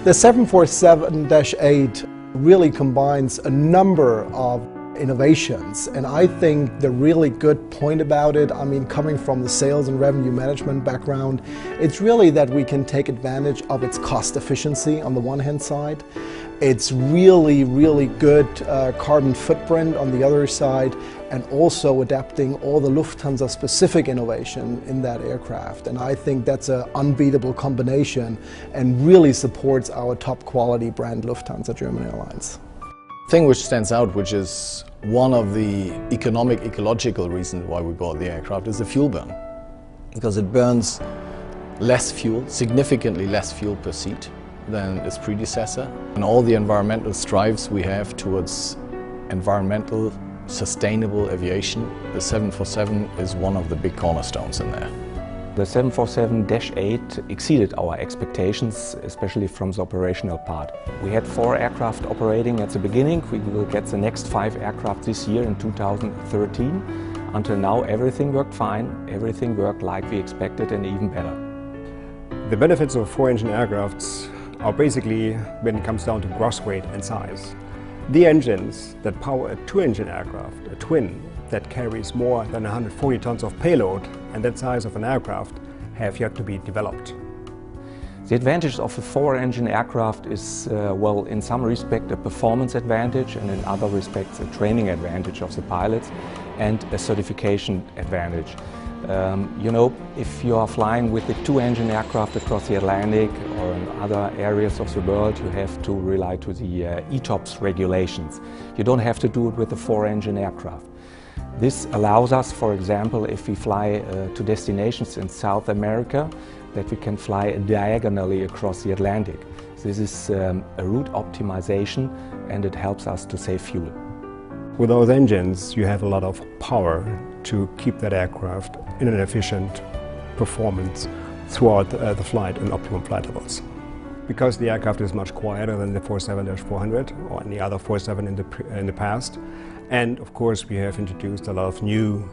The 747-8 really combines a number of innovations, and I think the really good point about it, I mean, coming from the sales and revenue management background, it's really that we can take advantage of its cost efficiency on the one hand side. It's really good carbon footprint on the other side, and also adapting all the Lufthansa specific innovation in that aircraft. And I think that's an unbeatable combination and really supports our top quality brand Lufthansa German Airlines. Thing which stands out, which is one of the ecological reasons why we bought the aircraft, is the fuel burn. Because it burns less fuel, significantly less fuel per seat than its predecessor. And all the environmental strives we have towards environmental, sustainable aviation, the 747 is one of the big cornerstones in there. The 747-8 exceeded our expectations, especially from the operational part. We had 4 aircraft operating at the beginning. We will get the next 5 aircraft this year in 2013. Until now, everything worked fine. Everything worked like we expected and even better. The benefits of 4-engine aircrafts are basically when it comes down to gross weight and size. The engines that power a 2-engine aircraft, a twin, that carries more than 140 tons of payload and that size of an aircraft have yet to be developed. The advantage of a 4-engine aircraft is, well, in some respect a performance advantage, and in other respects a training advantage of the pilots and a certification advantage. You know, if you are flying with a 2-engine aircraft across the Atlantic or in other areas of the world, you have to rely to the ETOPS regulations. You don't have to do it with a 4-engine aircraft. This allows us, for example, if we fly to destinations in South America, that we can fly diagonally across the Atlantic. This is a route optimization, and it helps us to save fuel. With those engines, you have a lot of power to keep that aircraft in an efficient performance throughout the flight and optimum flight levels. Because the aircraft is much quieter than the 47-400 or any other 47 in the past. And of course we have introduced a lot of new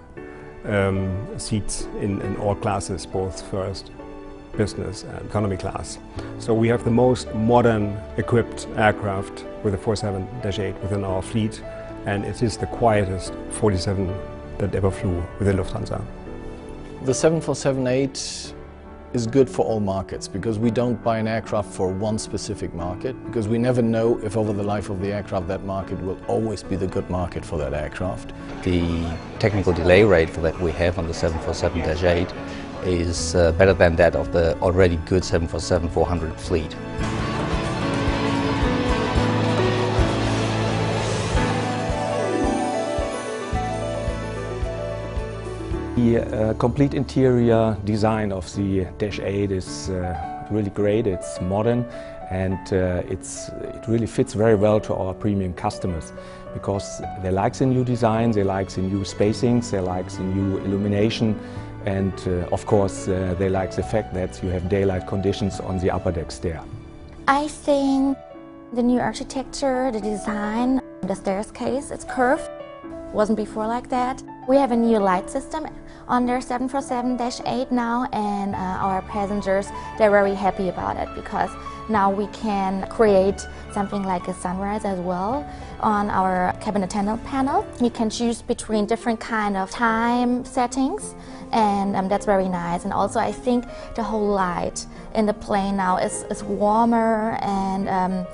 seats in all classes, both first, business and economy class. So we have the most modern equipped aircraft with the 47-8 within our fleet, and it is the quietest 47 that ever flew within Lufthansa. The 747-8 is good for all markets, because we don't buy an aircraft for one specific market, because we never know if over the life of the aircraft that market will always be the good market for that aircraft. The technical delay rate that we have on the 747-8 is better than that of the already good 747-400 fleet. The complete interior design of the Dash 8 is really great. It's modern, and it really fits very well to our premium customers, because they like the new design, they like the new spacings, they like the new illumination, and of course they like the fact that you have daylight conditions on the upper decks there. I think the new architecture, the design, the staircase, it's curved. Wasn't before like that. We have a new light system on their 747-8 now, and our passengers, they're very happy about it, because now we can create something like a sunrise as well on our cabin attendant panel. You can choose between different kind of time settings, and that's very nice. And also I think the whole light in the plane now is warmer and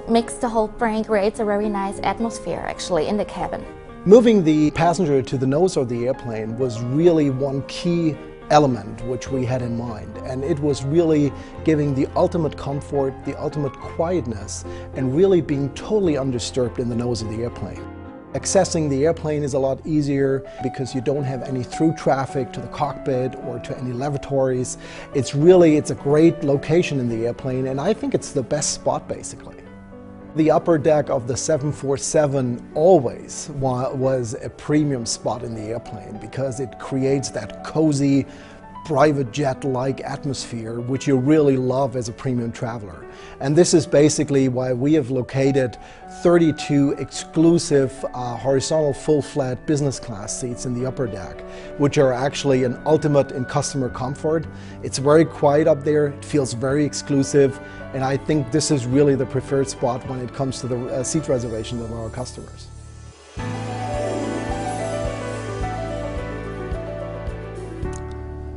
makes the whole plane, creates a very nice atmosphere actually in the cabin. Moving the passenger to the nose of the airplane was really one key element which we had in mind, and it was really giving the ultimate comfort, the ultimate quietness, and really being totally undisturbed in the nose of the airplane. Accessing the airplane is a lot easier because you don't have any through traffic to the cockpit or to any lavatories. It's a great location in the airplane, and I think it's the best spot basically. The upper deck of the 747 always was a premium spot in the airplane, because it creates that cozy, private jet-like atmosphere, which you really love as a premium traveler. And this is basically why we have located 32 exclusive horizontal full-flat business class seats in the upper deck, which are actually an ultimate in customer comfort. It's very quiet up there, it feels very exclusive, and I think this is really the preferred spot when it comes to the seat reservations of our customers.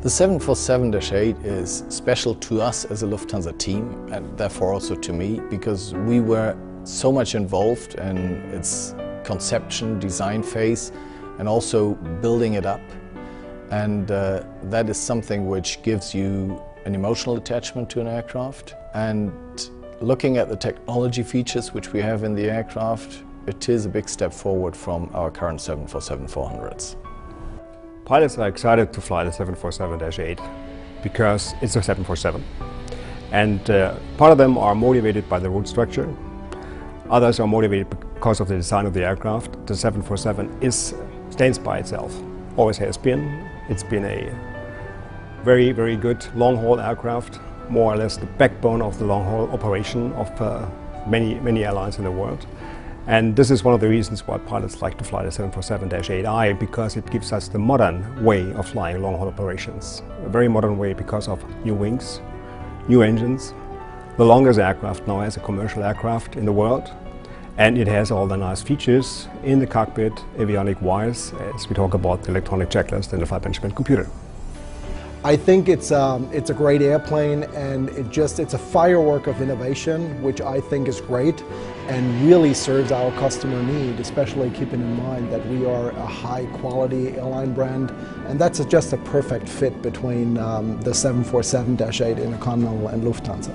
The 747-8 is special to us as a Lufthansa team, and therefore also to me, because we were so much involved in its conception, design phase, and also building it up. And that is something which gives you an emotional attachment to an aircraft. And looking at the technology features which we have in the aircraft, it is a big step forward from our current 747-400s. Pilots are excited to fly the 747-8 because it's a 747. And part of them are motivated by the route structure. Others are motivated because of the design of the aircraft. The 747 stands by itself, always has been. It's been a very, very good long-haul aircraft, more or less the backbone of the long-haul operation of many airlines in the world. And this is one of the reasons why pilots like to fly the 747-8i, because it gives us the modern way of flying long-haul operations. A very modern way because of new wings, new engines, the longest aircraft now as a commercial aircraft in the world, and it has all the nice features in the cockpit, avionic wise, as we talk about the electronic checklist and the flight management computer. I think it's a great airplane, and it's a firework of innovation, which I think is great and really serves our customer need, especially keeping in mind that we are a high quality airline brand, and that's just a perfect fit between the 747-8 Intercontinental and Lufthansa.